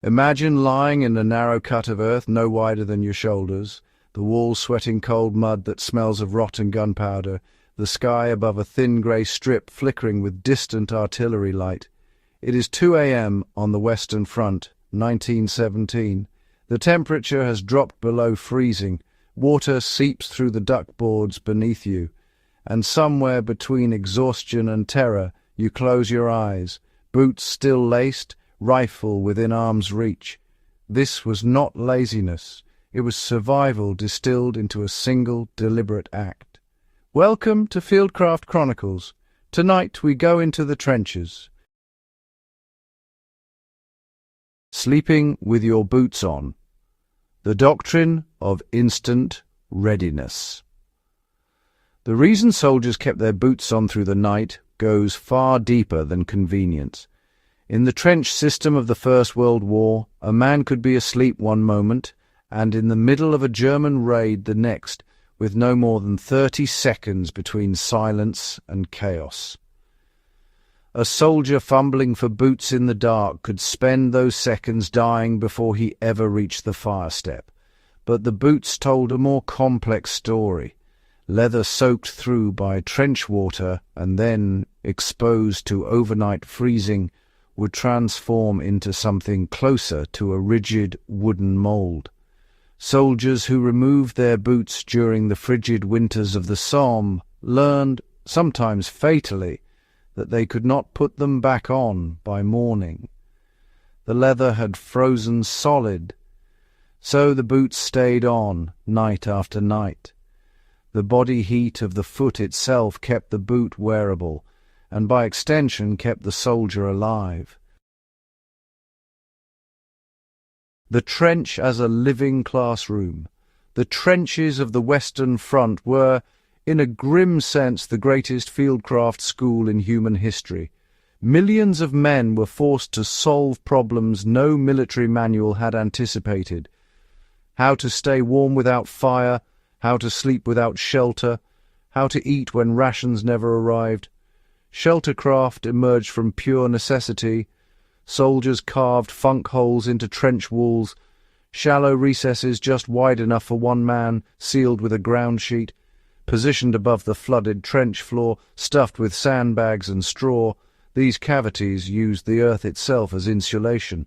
Imagine lying in a narrow cut of earth no wider than your shoulders, the walls sweating cold mud that smells of rot and gunpowder, the sky above a thin grey strip flickering with distant artillery light. It is 2 a.m. on the Western Front, 1917. The temperature has dropped below freezing. Water seeps through the duckboards beneath you. And somewhere between exhaustion and terror, you close your eyes, boots still laced, rifle within arm's reach. This was not laziness. It was survival distilled into a single, deliberate act. Welcome to Fieldcraft Chronicles. Tonight we go into the trenches. Sleeping with your boots on. The doctrine of instant readiness. The reason soldiers kept their boots on through the night goes far deeper than convenience. In the trench system of the First World War, a man could be asleep one moment and in the middle of a German raid the next, with no more than 30 seconds between silence and chaos. A soldier fumbling for boots in the dark could spend those seconds dying before he ever reached the fire step. But the boots told a more complex story. Leather soaked through by trench water and then exposed to overnight freezing would transform into something closer to a rigid wooden mould. Soldiers who removed their boots during the frigid winters of the Somme learned, sometimes fatally, that they could not put them back on by morning. The leather had frozen solid, so the boots stayed on night after night. The body heat of the foot itself kept the boot wearable, and by extension kept the soldier alive. The trench as a living classroom. The trenches of the Western Front were, in a grim sense, the greatest fieldcraft school in human history. Millions of men were forced to solve problems no military manual had anticipated. How to stay warm without fire, how to sleep without shelter, how to eat when rations never arrived. Sheltercraft emerged from pure necessity. Soldiers carved funk holes into trench walls, shallow recesses just wide enough for one man, sealed with a ground sheet, positioned above the flooded trench floor, stuffed with sandbags and straw. These cavities used the earth itself as insulation.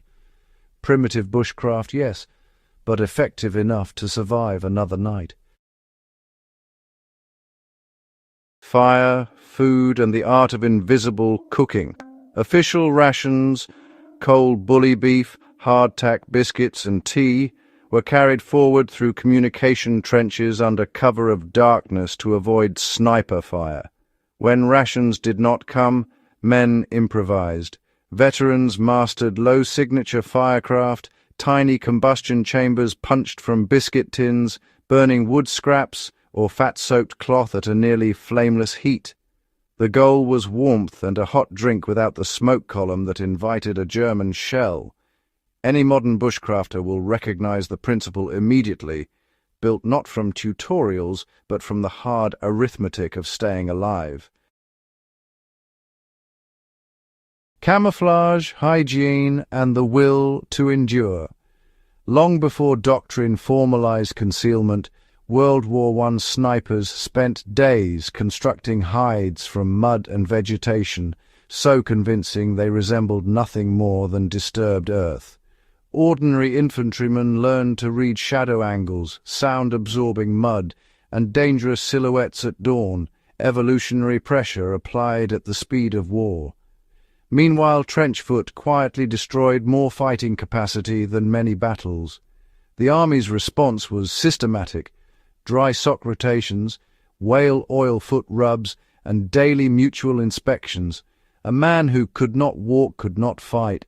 Primitive bushcraft, yes, but effective enough to survive another night. Fire, food, and the art of invisible cooking. Official rations, cold bully beef, hardtack biscuits, and tea were carried forward through communication trenches under cover of darkness to avoid sniper fire. When rations did not come, men improvised. Veterans mastered low-signature firecraft, tiny combustion chambers punched from biscuit tins, burning wood scraps, or fat-soaked cloth at a nearly flameless heat. The goal was warmth and a hot drink without the smoke column that invited a German shell. Any modern bushcrafter will recognize the principle immediately, built not from tutorials, but from the hard arithmetic of staying alive. Camouflage, hygiene, and the will to endure. Long before doctrine formalized concealment, World War I snipers spent days constructing hides from mud and vegetation, so convincing they resembled nothing more than disturbed earth. Ordinary infantrymen learned to read shadow angles, sound-absorbing mud, and dangerous silhouettes at dawn, evolutionary pressure applied at the speed of war. Meanwhile, trenchfoot quietly destroyed more fighting capacity than many battles. The army's response was systematic: dry sock rotations, whale oil foot rubs, and daily mutual inspections. A man who could not walk could not fight.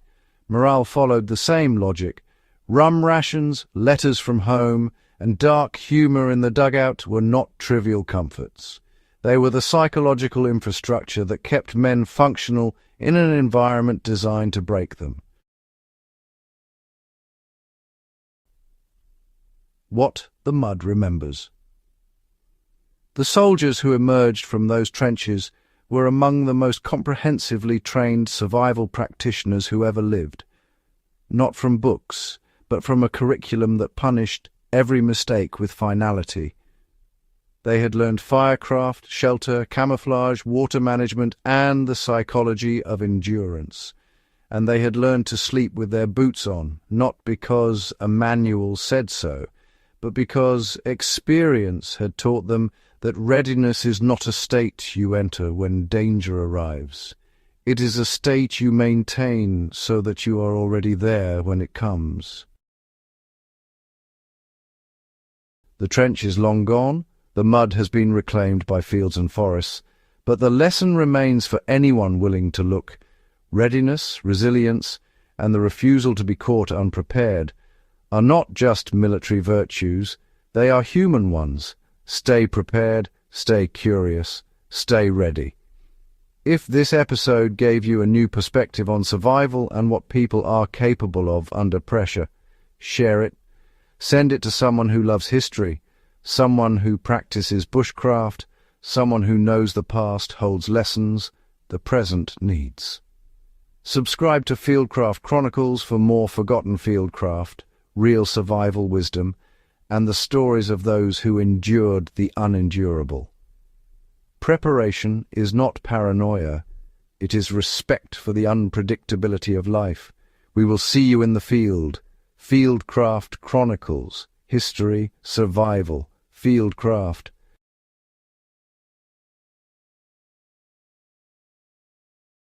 Morale followed the same logic. Rum rations, letters from home, and dark humour in the dugout were not trivial comforts. They were the psychological infrastructure that kept men functional in an environment designed to break them. What the mud remembers. The soldiers who emerged from those trenches were among the most comprehensively trained survival practitioners who ever lived. not from books, but from a curriculum that punished every mistake with finality. They had learned firecraft, shelter, camouflage, water management, and the psychology of endurance. And they had learned to sleep with their boots on, not because a manual said so, but because experience had taught them that readiness is not a state you enter when danger arrives. It is a state you maintain so that you are already there when it comes. The trench is long gone, the mud has been reclaimed by fields and forests, but the lesson remains for anyone willing to look. Readiness, resilience, and the refusal to be caught unprepared are not just military virtues, they are human ones. Stay prepared, stay curious, stay ready. If this episode gave you a new perspective on survival and what people are capable of under pressure, share it. Send it to someone who loves history, someone who practices bushcraft, someone who knows the past holds lessons the present needs. Subscribe to Fieldcraft Chronicles for more forgotten fieldcraft, real survival wisdom, and the stories of those who endured the unendurable. Preparation is not paranoia, it is respect for the unpredictability of life. We will see you in the field. Fieldcraft Chronicles, history, survival, fieldcraft,